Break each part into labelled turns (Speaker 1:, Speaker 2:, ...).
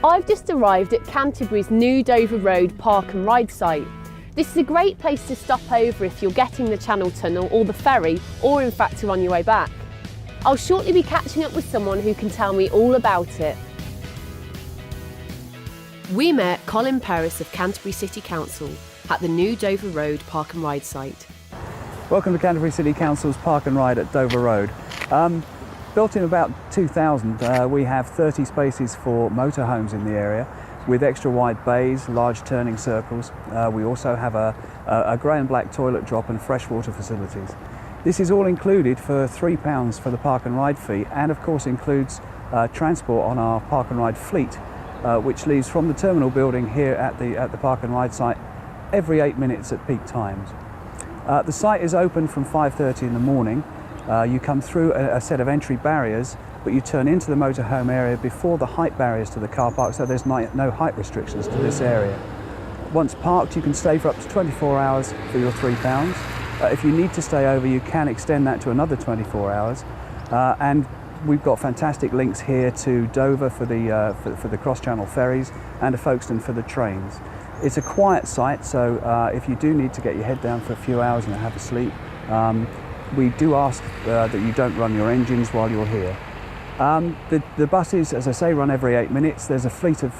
Speaker 1: I've just arrived at Canterbury's new Dover Road Park and Ride site. This is a great place to stop over if you're getting the Channel Tunnel or the ferry, or in fact are on your way back. I'll shortly be catching up with someone who can tell me all about it. We met Colin Perris of Canterbury City Council at the new Dover Road Park and Ride site.
Speaker 2: Welcome to Canterbury City Council's Park and Ride at Dover Road. Built in about 2000, we have 30 spaces for motorhomes in the area with extra wide bays, large turning circles. We also have a grey and black toilet drop and freshwater facilities. This is all included for £3 for the park and ride fee, and of course includes transport on our park and ride fleet, which leaves from the terminal building here at the park and ride site every 8 minutes at peak times. The site is open from 5:30 in the morning. You come through a set of entry barriers, but you turn into the motorhome area before the height barriers to the car park, so there's no height restrictions to this area. Once parked, you can stay for up to 24 hours for your £3. If you need to stay over, you can extend that to another 24 hours. And we've got fantastic links here to Dover for the cross-channel ferries and to Folkestone for the trains. It's a quiet site, so if you do need to get your head down for a few hours and have a sleep, we do ask that you don't run your engines while you're here. The buses, as I say, run every 8 minutes. There's a fleet of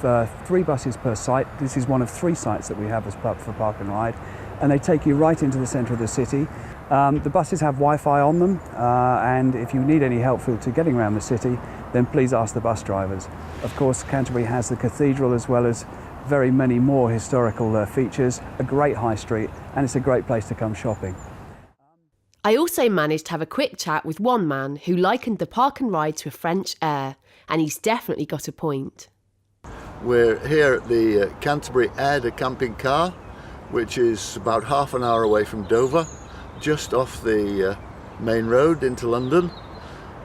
Speaker 2: 3 buses per site. This is one of 3 sites that we have as for Park and Ride, and they take you right into the centre of the city. The buses have Wi-Fi on them, and if you need any help to getting around the city, then please ask the bus drivers. Of course, Canterbury has the cathedral as well as very many more historical features, a great high street, and it's a great place to come shopping.
Speaker 1: I also managed to have a quick chat with one man who likened the park and ride to a French air, and he's definitely got a point.
Speaker 3: We're here at the Canterbury Air de Camping Car, which is about half an hour away from Dover, just off the main road into London.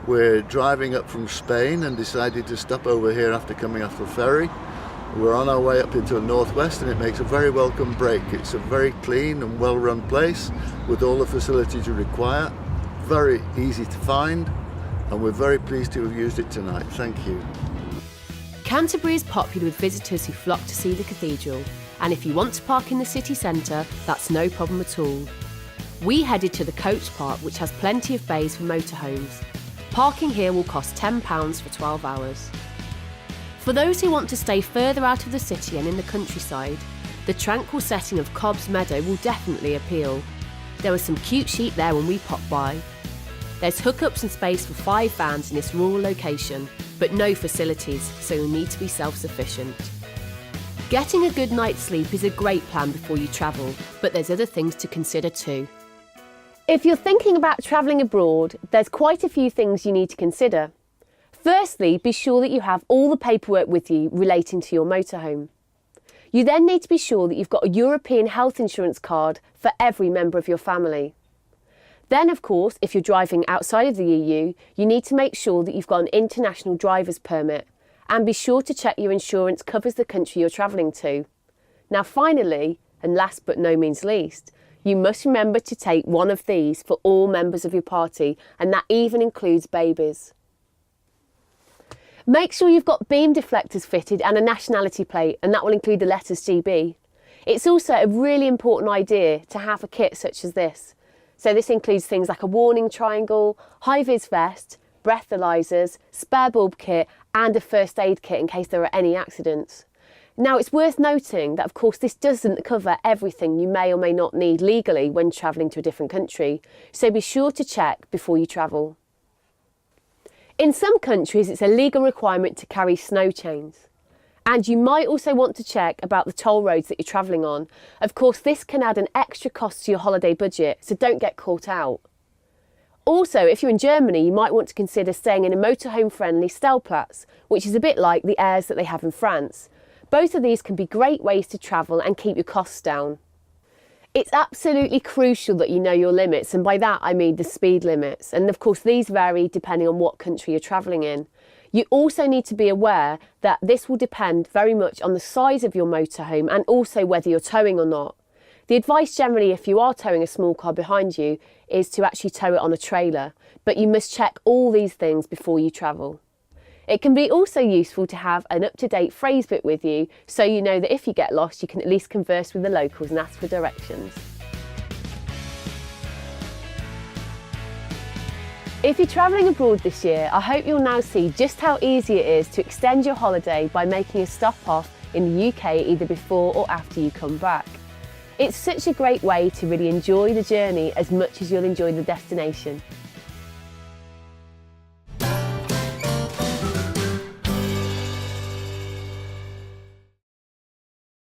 Speaker 3: We're driving up from Spain and decided to stop over here after coming off the ferry. We're on our way up into the northwest, and it makes a very welcome break. It's a very clean and well-run place with all the facilities you require, very easy to find, and we're very pleased to have used it tonight. Thank you.
Speaker 1: Canterbury is popular with visitors who flock to see the cathedral, and if you want to park in the city centre, that's no problem at all. We headed to the coach park, which has plenty of bays for motorhomes. Parking here will cost £10 for 12 hours. For those who want to stay further out of the city and in the countryside, the tranquil setting of Cobb's Meadow will definitely appeal. There was some cute sheep there when we popped by. There's hookups and space for 5 vans in this rural location, but no facilities, so you'll need to be self-sufficient. Getting a good night's sleep is a great plan before you travel, but there's other things to consider too. If you're thinking about travelling abroad, there's quite a few things you need to consider. Firstly, be sure that you have all the paperwork with you relating to your motorhome. You then need to be sure that you've got a European health insurance card for every member of your family. Then, of course, if you're driving outside of the EU, you need to make sure that you've got an international driver's permit, and be sure to check your insurance covers the country you're travelling to. Now finally, and last but no means least, you must remember to take one of these for all members of your party, and that even includes babies. Make sure you've got beam deflectors fitted and a nationality plate, and that will include the letters GB. It's also a really important idea to have a kit such as this. So this includes things like a warning triangle, high-vis vest, breathalyzers, spare bulb kit and a first aid kit in case there are any accidents. Now it's worth noting that of course this doesn't cover everything you may or may not need legally when travelling to a different country, so be sure to check before you travel. In some countries, it's a legal requirement to carry snow chains. And you might also want to check about the toll roads that you're travelling on. Of course, this can add an extra cost to your holiday budget, so don't get caught out. Also, if you're in Germany, you might want to consider staying in a motorhome-friendly Stellplatz, which is a bit like the airs that they have in France. Both of these can be great ways to travel and keep your costs down. It's absolutely crucial that you know your limits, and by that I mean the speed limits, and of course these vary depending on what country you're travelling in. You also need to be aware that this will depend very much on the size of your motorhome and also whether you're towing or not. The advice generally, if you are towing a small car behind you, is to actually tow it on a trailer, but you must check all these things before you travel. It can be also useful to have an up-to-date phrase book with you, so you know that if you get lost you can at least converse with the locals and ask for directions. If you're travelling abroad this year, I hope you'll now see just how easy it is to extend your holiday by making a stop off in the UK either before or after you come back. It's such a great way to really enjoy the journey as much as you'll enjoy the destination.